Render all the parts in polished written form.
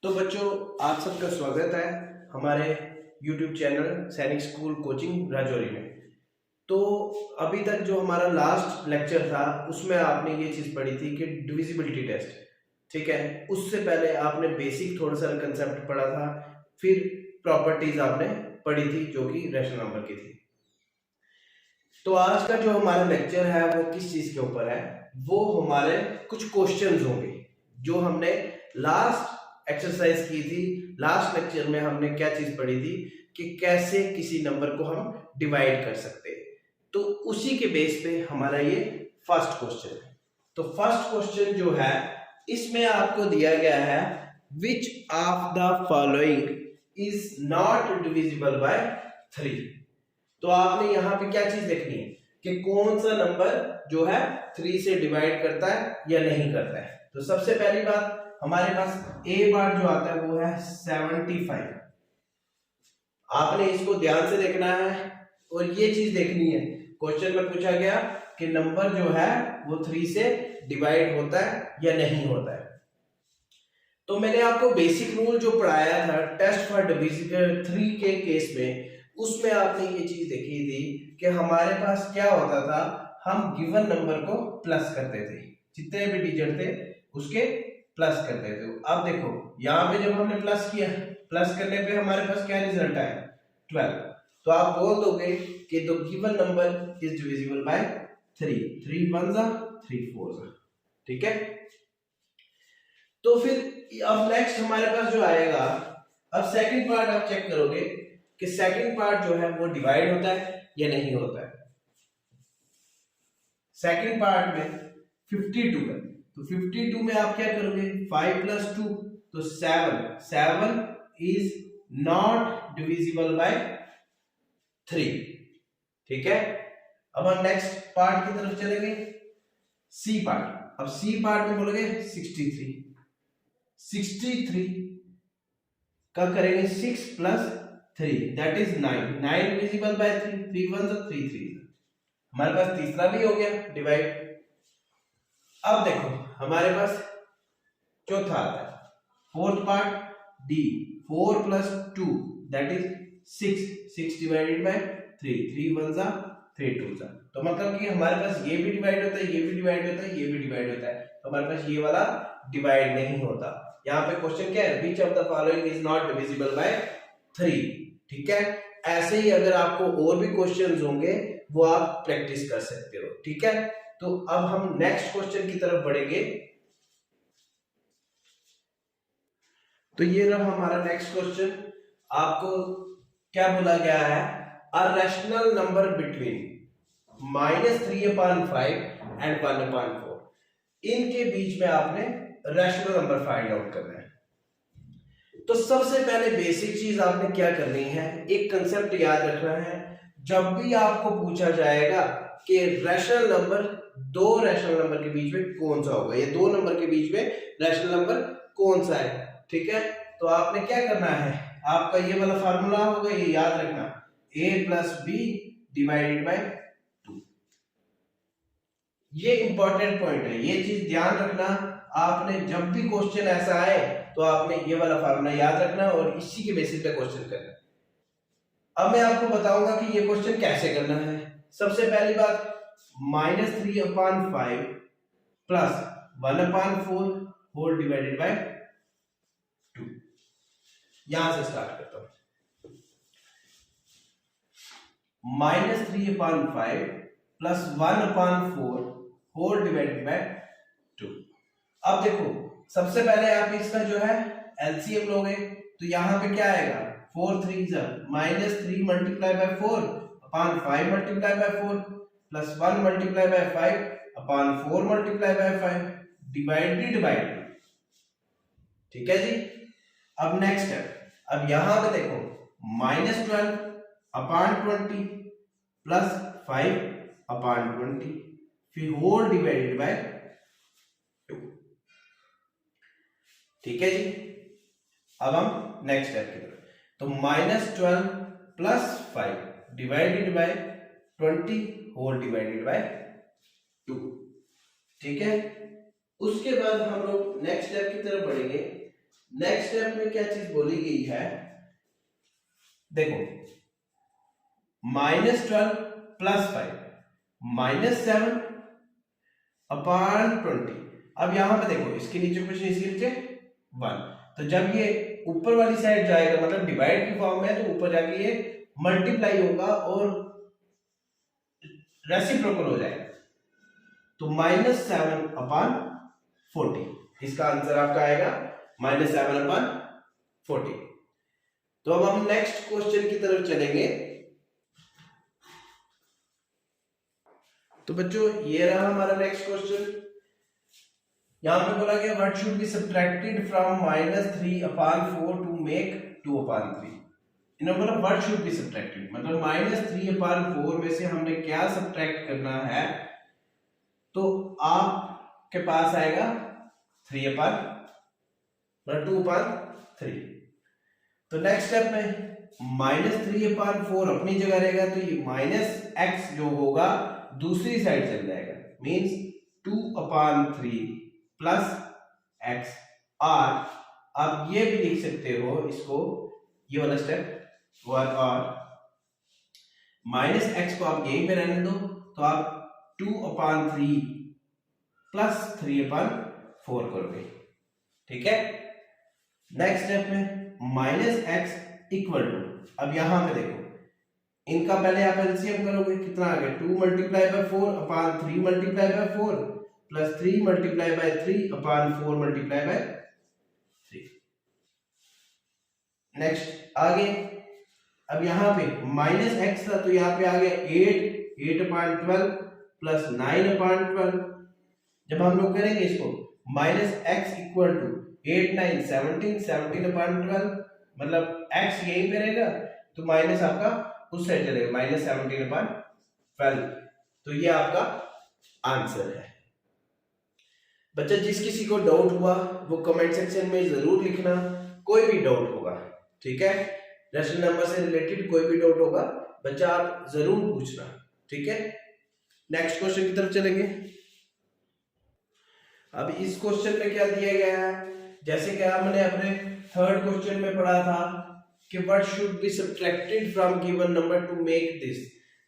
तो बच्चों, आप सबका स्वागत है हमारे YouTube चैनल सैनिक स्कूल कोचिंग राजौरी में। तो अभी तक जो हमारा लास्ट लेक्चर था उसमें आपने ये चीज़ पढ़ी थी कि डिविजिबिलिटी टेस्ट, ठीक है। उससे पहले आपने बेसिक थोड़ा सा कंसेप्ट पढ़ा था, फिर प्रॉपर्टीज आपने पढ़ी थी जो कि रैशनल नंबर की थी। तो आज का जो हमारा लेक्चर है वो किस चीज़ के ऊपर है, वो हमारे कुछ क्वेश्चंस होंगे जो हमने लास्ट एक्सरसाइज की थी। लास्ट लेक्चर में हमने क्या चीज पढ़ी थी कि कैसे किसी नंबर को हम डिवाइड कर सकते हैं। तो उसी के बेस पे हमारा ये फर्स्ट क्वेश्चन है। तो फर्स्ट क्वेश्चन जो है इसमें आपको दिया गया है which of the following is not divisible bye 3। तो आपने यहाँ पे क्या चीज देखनी है कि कौन सा नंबर जो है 3 से डिवाइड करता है या नहीं करता है। तो सबसे पहली बात हमारे पास ए बार जो आता है वो है 75। आपने इसको ध्यान से देखना है और ये चीज देखनी है, क्वेश्चन में पूछा गया कि नंबर जो है वो 3 से डिवाइड होता है या नहीं होता है। तो मैंने आपको बेसिक रूल जो पढ़ाया था टेस्ट फॉर डिविजन 3 के केस में, उसमें आपने ये चीज देखी थी कि हमारे पास क्या होता था, हम गिवन नंबर को प्लस करते थे, जितने भी डिजिट थे उसके प्लस करते थे। अब देखो यहाँ पे जब हमने प्लस किया, प्लस करने पे हमारे पास क्या रिजल्ट आया 12। तो आप बोल दोगे कि the given number is divisible bye 3। 3 1 जा 3 4 जा, ठीक है। तो फिर अब नेक्स्ट हमारे पास जो आएगा, अब सेकंड पार्ट आप चेक करोगे कि सेकंड पार्ट जो है वो डिवाइड होता है या नहीं होता है। सेकंड पार्ट में 52 है, तो 52 में आप क्या करोगे 5 + 2 तो 7 इज नॉट डिविजिबल बाय 3, ठीक है। अब हम नेक्स्ट पार्ट की तरफ चलेंगे, सी पार्ट। अब सी पार्ट में बोलोगे 63 का करेंगे 6 + 3 दैट इज 9 डिविजिबल बाय 3। 3 1 जा 3 3, हमारे पास तीसरा भी हो गया डिवाइड। अब देखो हमारे पास चौथा आता है fourth part D, 4 + 2 that is 6 divided by 3। 3 1 जा 3 2 जा, तो मतलब कि हमारे पास ये भी डिवाइड होता है, ये भी डिवाइड होता है, ये भी डिवाइड होता है, तो हमारे पास ये वाला डिवाइड नहीं होता। यहाँ पे क्वेश्चन क्या है, which of the following is not divisible bye 3, ठीक है। ऐसे ही अगर आपको और भी क्वेश्चंस होंगे वो आप प्रैक्टिस कर सकते हो, ठीक है। तो अब हम नेक्स्ट क्वेश्चन की तरफ बढ़ेंगे। तो ये रहा हमारा नेक्स्ट क्वेश्चन। आपको क्या बोला गया है, a rational number between -3/5 and 1/4, इनके बीच में आपने रैशनल नंबर फाइंड आउट करना है। तो सबसे पहले बेसिक चीज आपने क्या करनी है, एक कंसेप्ट याद रखना है। जब भी आपको पूछा जाएगा कि रैशनल नंबर, दो रैशनल नंबर के बीच में कौन सा होगा, ये दो नंबर के बीच में रैशनल नंबर कौन सा है, ठीक है। तो आपने क्या करना है, आपका ये वाला फार्मूला होगा, ये याद रखना, a + b डिवाइडेड बाय 2। ये इंपॉर्टेंट पॉइंट है, ये चीज ध्यान रखना। आपने जब भी क्वेश्चन ऐसा आए तो आपने ये वाला फार्मूला याद रखना और इसी के बेसिस पे क्वेश्चन करना। अब मैं आपको बताऊंगा कि ये क्वेश्चन कैसे करना है। सबसे पहली बात, -3/5 + 1/4 होल डिवाइडेड बाय 2, यहां से स्टार्ट करता हूं। -3/5 + 1/4 होल डिवाइडेड बाय 2। अब देखो सबसे पहले आप इसका जो है एलसीएम लोगे, तो यहां पे क्या आएगा, 4 3 जा -3 × 4 / 5 × 4 + 1 × 5 / 4 × 5 डिवाइडेड बाय 2, ठीक है जी। अब नेक्स्ट है, अब यहां पे देखो -12/20 + 5/20 फिर होल डिवाइडेड बाय 2, ठीक है जी। अब हम नेक्स्ट स्टेप की तरफ, तो -12 + 5 divided by 20 whole divided by 2, ठीक है। उसके बाद हम लोग नेक्स्ट स्टेप की तरफ बढ़ेंगे। नेक्स्ट स्टेप में क्या चीज बोली गई है, देखो -12 + 5 -7 अपॉन 20। अब यहां पे देखो इसके नीचे कुछ नहीं, इसके नीचे 1, तो जब ये ऊपर वाली साइड जाएगा मतलब डिवाइड की फॉर्म में, तो ऊपर जाके ये मल्टीप्लाई होगा और रेसिप्रोकल हो जाएगा, तो -7 अपॉन 40। इसका आंसर आपका आएगा -7 अपॉन 40। तो अब हम नेक्स्ट क्वेश्चन की तरफ चलेंगे। तो बच्चों ये रहा हमारा नेक्स्ट क्वेश्चन। यहां पे बोला गया what should be subtracted from -3 upon 4 to make 2 upon 3। इन्होंने बोला व्हाट शुड बी सब्ट्रैक्टेड, मतलब -3 अपॉन 4 में से हमने क्या सब्ट्रैक्ट करना है, तो आपके पास आएगा 3 अपॉन 2 अपॉन 3। तो नेक्स्ट स्टेप में -3 अपॉन 4 अपनी जगह रहेगा, तो ये -x जो होगा दूसरी साइड चल जाएगा, मींस 2 अपॉन 3 प्लस x। और आप ये भी लिख सकते हो इसको, ये वाला स्टेप, और -x को आप यहीं पे रहने दो, तो आप 2 अपॉन 3 प्लस 3 अपॉन 4 करोगे, ठीक है। नेक्स्ट स्टेप में -x इक्वल टू, अब यहां पे देखो इनका पहले आप एलसीएम करोगे, कितना आ गया 2 × 4 अपॉन 3 × 4 प्लस 3 × 3 अपॉन 4 × 3। नेक्स्ट आगे, अब यहां पे -x था तो यहां पे आ गया 8 अपॉन 12 प्लस 9 अपॉन 12। जब हम लोग करेंगे इसको -x इक्वल टू 8 9 17 अपॉन 12, मतलब x यहीं पे रहेगा तो माइनस आपका उस साइड चलेगा -17 अपॉन 12। तो ये आपका आंसर है। बच्चा जिस किसी को डाउट हुआ वो कमेंट सेक्शन में जरूर लिखना, कोई भी डाउट होगा, ठीक है। रेशनल नंबर से रिलेटेड कोई भी डाउट होगा बच्चा आप जरूर पूछना, ठीक है। नेक्स्ट क्वेश्चन की तरफ चलेंगे। अब इस क्वेश्चन में क्या दिया गया है, जैसे कि हमने अपने थर्ड क्वेश्चन में पढ़ा था कि what should be subtracted from given number to make this.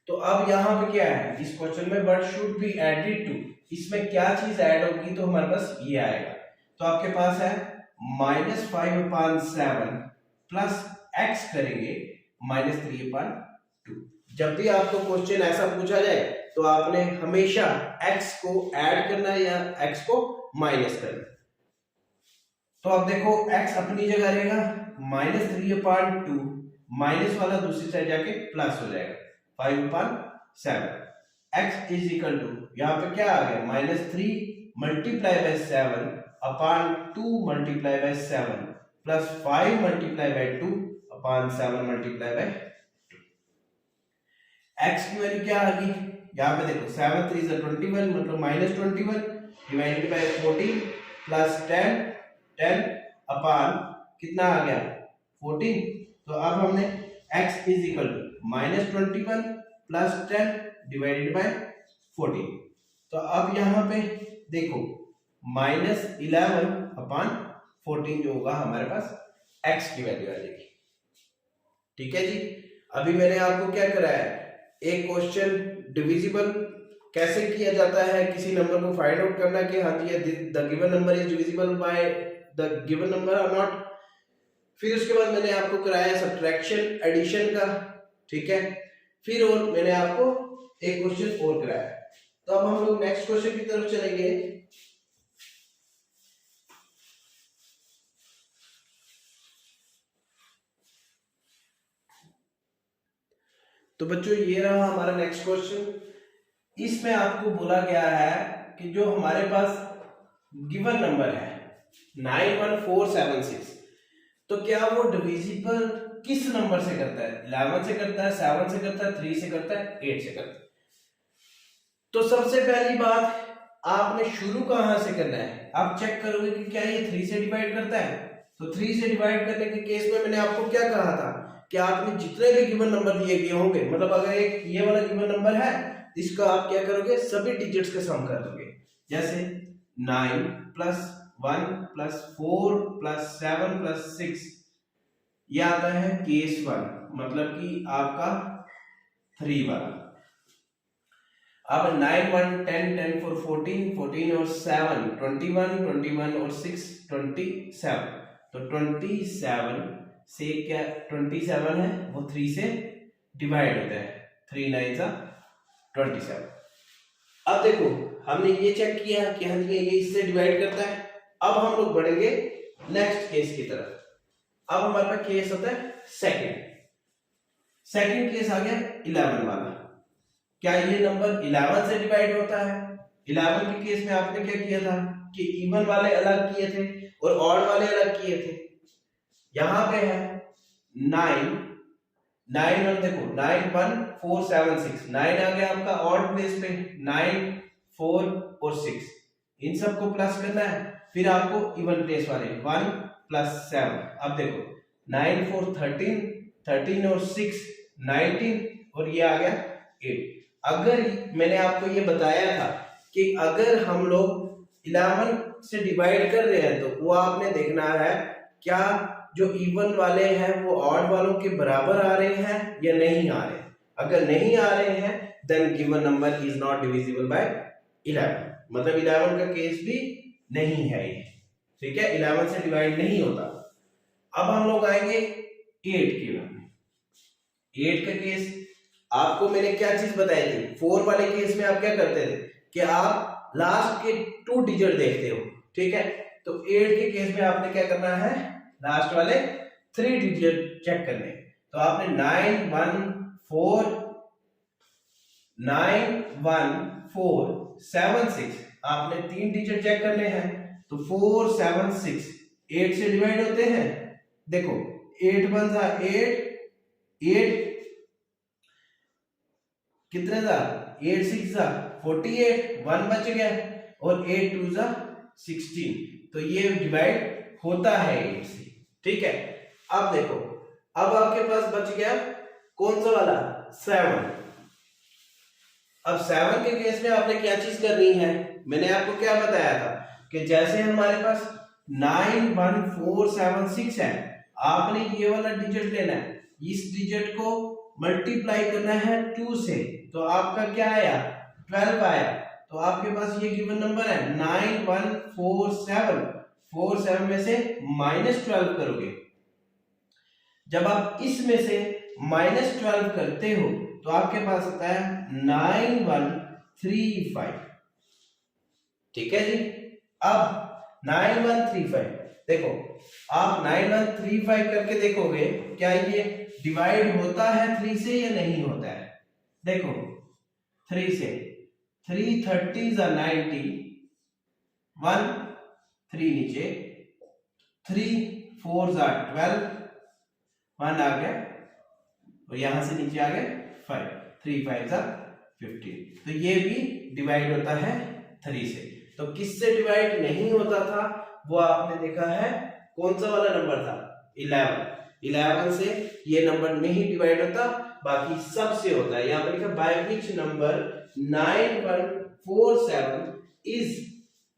तो अब यहाँ पे क्या है, इस क्वेश्चन में what should be added to, इसमें क्या चीज ऐड होगी, तो हमारे पास ये आएगा। तो आपके पास है -5 अपॉन 7 प्लस x करेंगे -3 अपॉन 2। जब भी आपको क्वेश्चन ऐसा पूछा जाए तो आपने हमेशा x को ऐड करना है या x को माइनस करना है। तो अब देखो x अपनी जगह रहेगा -3 अपॉन 2, माइनस वाला दूसरी साइड जाके प्लस हो जाएगा 5 upon 7। x is equal to, यहाँ पे क्या आ गया -3 × 7 अपॉन 2 × 7 प्लस 5 × 2 अपॉन 7 × 2। x की वैल्यू क्या आ गई, यहाँ पे देखो 7 3 21 मतलब -21 डिवाइडेड बाय 14 प्लस 10 अपॉन कितना आ गया 14। तो अब हमने x is equal to -21 plus 10 divided by 14। तो अब यहाँ पे देखो -11 अपॉन 14 जो होगा हमारे पास x की वैल्यू आ जाएगी, ठीक है जी। अभी मैंने आपको क्या कराया है, एक क्वेश्चन डिविजिबल कैसे किया जाता है, किसी नंबर को फाइंड आउट करना कि हाँ जी the given number is divisible by the given number और नॉट। फिर उसके बाद मैंने आपको कराया सब्ट्रैक्शन एडिशन का, ठीक है। फिर और मैंने आपको एक क्वेश्चन और कराया। तो अब हम लोग नेक्स्ट क्वेश्चन की तरफ चलेंगे। तो बच्चों ये रहा हमारा नेक्स्ट क्वेश्चन। इसमें आपको बोला गया है कि जो हमारे पास गिवन नंबर है 91476, तो क्या वो डिविजिबल किस नंबर से करता है, 11 से करता है, 7 से करता है, 3 से करता है, 8 से करता है। तो सबसे पहली बात आपने शुरू कहां से करना है, आप चेक करोगे कि क्या ये 3 से डिवाइड करता है। तो 3 से डिवाइड करने के केस में मैंने आपको क्या कहा था कि आपने जितने भी गिवन नंबर दिए गए होंगे, मतलब अगर एक ये वाला गिवन नंबर है इसका आप क्या करोगे, सभी डिजिट्स का सम कर दोगे। जैसे 9 + 1 प्लस 4 प्लस 7 प्लस 6, ये आता है केस 1, मतलब कि आपका 3 वाला। अब 9 1 10 10 4 14 14 और 7 21 21 और 6 27, तो 27 से क्या 27 है वो 3 से डिवाइड होता है, 3 9 सा 27। अब देखो हमने ये चेक किया कि हाँ ये इससे डिवाइड करता है। अब हम लोग बढ़ेंगे नेक्स्ट केस की तरफ। अब हमारे पास केस होता है सेकंड केस आ गया 11 वाला। क्या ये नंबर 11 से डिवाइड होता है? 11 के केस में आपने क्या किया था कि इवन वाले अलग किए थे और ऑड वाले अलग किए थे। यहां पे है 9 9 1, देखो 9 1 4 7 6, 9 आ गया आपका ऑड प्लेस पे, 9 4 और 6, इन सबको प्लस करना है। फिर आपको इवन प्लेस वाले 1 प्लस 7, अब देखो 9 4 13 13 और 6 19 और ये आ गया 8। अगर मैंने आपको ये बताया था कि अगर हम लोग 11 से डिवाइड कर रहे हैं तो वो आपने देखना है क्या जो इवन वाले हैं वो ऑड वालों के बराबर आ रहे हैं या नहीं आ रहे। अगर नहीं आ रहे हैं then given number is not divisible by 11, मतलब 11 का केस भी नहीं है ये, ठीक है, 11 से डिवाइड नहीं होता। अब हम लोग आएंगे 8 के बारे में। 8 का केस आपको मैंने क्या चीज बताई थी, 4 वाले केस में आप क्या करते थे कि आप लास्ट के 2 डिजिट देखते हो, ठीक है। तो 8 के केस में आपने क्या करना है, लास्ट वाले 3 डिजिट चेक करने। तो आपने 9 1 4 9 1 4 7 6 आपने 3 डिजिट चेक करने हैं। तो 4 7 6 8 से डिवाइड होते हैं। देखो 8 1 था 8 8 कितने था 8 6 था 48, 1 बच गया और 8 2 जा 16, तो ये डिवाइड होता है 8 से, ठीक है। अब देखो अब आपके पास बच गया कौन सा वाला 7। अब 7 के केस में आपने क्या चीज करनी है, मैंने आपको क्या बताया था कि जैसे हमारे पास 9 1 4 7 6 है, आपने ये वाला डिजिट लेना है, इस डिजिट को मल्टीप्लाई करना है 2 से, तो आपका क्या आया 12 आया। तो आपके पास ये गिवन नंबर है 9 1 4 7, 4 7 में से -12 करोगे। जब आप इसमें से -12 करते हो तो आपके पास आता है 9135, ठीक है जी। अब 9135 देखो आप 9135 करके देखोगे क्या ये डिवाइड होता है 3 से या नहीं होता है। देखो 3 से 3 30 90, 1 3 नीचे, 3 4 12, 1 आ गया और यहां से नीचे आ गया 5, 3 5 15, तो ये भी डिवाइड होता है 3 से। तो किससे डिवाइड नहीं होता था वो आपने देखा है, कौन सा वाला नंबर था 11 से ये नंबर नहीं डिवाइड होता, बाकी सब से होता है। यहां पर लिखा बाय विच नंबर 9147 इज,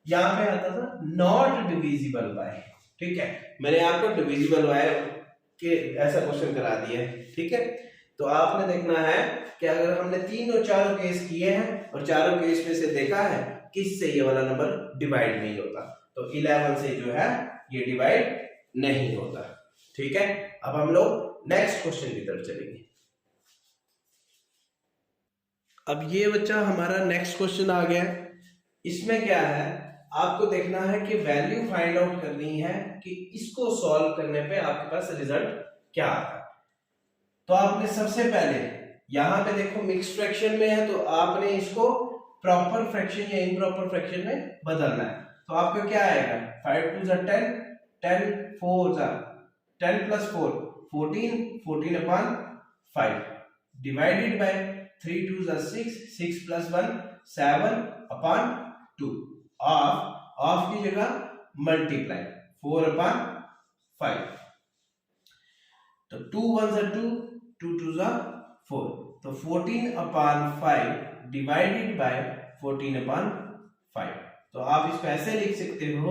यहां पे आता था नॉट डिविजिबल बाय, ठीक है। मैंने आपको डिविजिबल बाय के ऐसा क्वेश्चन करा दिया है, ठीक है। तो आपने देखना है कि अगर हमने 3 और 4 केस किए हैं और चारों केस में से देखा है किससे ये वाला नंबर डिवाइड नहीं होता, तो 11 से जो है ये डिवाइड नहीं होता, ठीक है। अब हम लोग नेक्स्ट क्वेश्चन की तरफ चलेंगे। अब ये बच्चा हमारा नेक्स्ट क्वेश्चन आ गया है। इसमें क्या है, आपको देखना है कि वैल्यू फाइंड आउट करनी है कि इसको सॉल्व करने पे आपके पास रिजल्ट क्या आता है। तो आपने सबसे पहले यहां पे देखो मिक्स फ्रैक्शन में है, तो आपने इसको प्रॉपर फ्रैक्शन या इम्प्रॉपर फ्रैक्शन में बदलना है। तो आपको क्या आएगा 5 2 10 10 4 10 plus 4 14 14 upon 5 divided bye 3 2 6 6 plus 1 7 upon 2 of की जगह मल्टीप्लाई 4 अपॉन 5, तो 2 1 2 2 2 4, तो 14 अपॉन 5 डिवाइडेड बाय 14 अपॉन 5। तो आप इसको ऐसे लिख सकते हो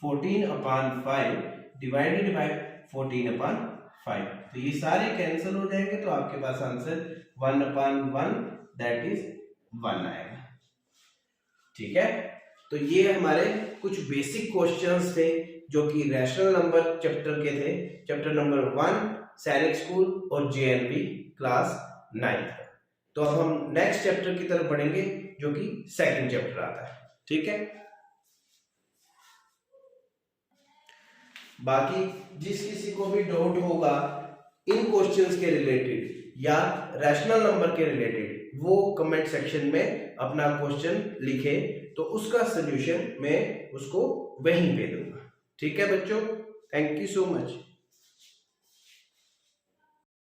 14/5 डिवाइडेड बाय 14/5। तो ये सारे कैंसिल हो जाएंगे, तो आपके पास आंसर 1/1 दैट इज 1 आएगा। ठीक है, तो ये हमारे कुछ बेसिक क्वेश्चंस थे जो कि रैशनल नंबर चैप्टर के थे, चैप्टर नंबर 1 सैनिक स्कूल और जेएनवी क्लास 9। तो अब हम नेक्स्ट चैप्टर की तरफ बढ़ेंगे जो कि सेकंड चैप्टर आता है। ठीक है, बाकी जिस किसी को भी डाउट होगा इन क्वेश्चंस के रिलेटेड या रैशनल नंबर के रिलेटेड, वो कमेंट सेक्शन में अपना क्वेश्चन लिखे, तो उसका सॉल्यूशन मैं उसको वहीं पे दूंगा। ठीक है बच्चों, थैंक यू सो मच।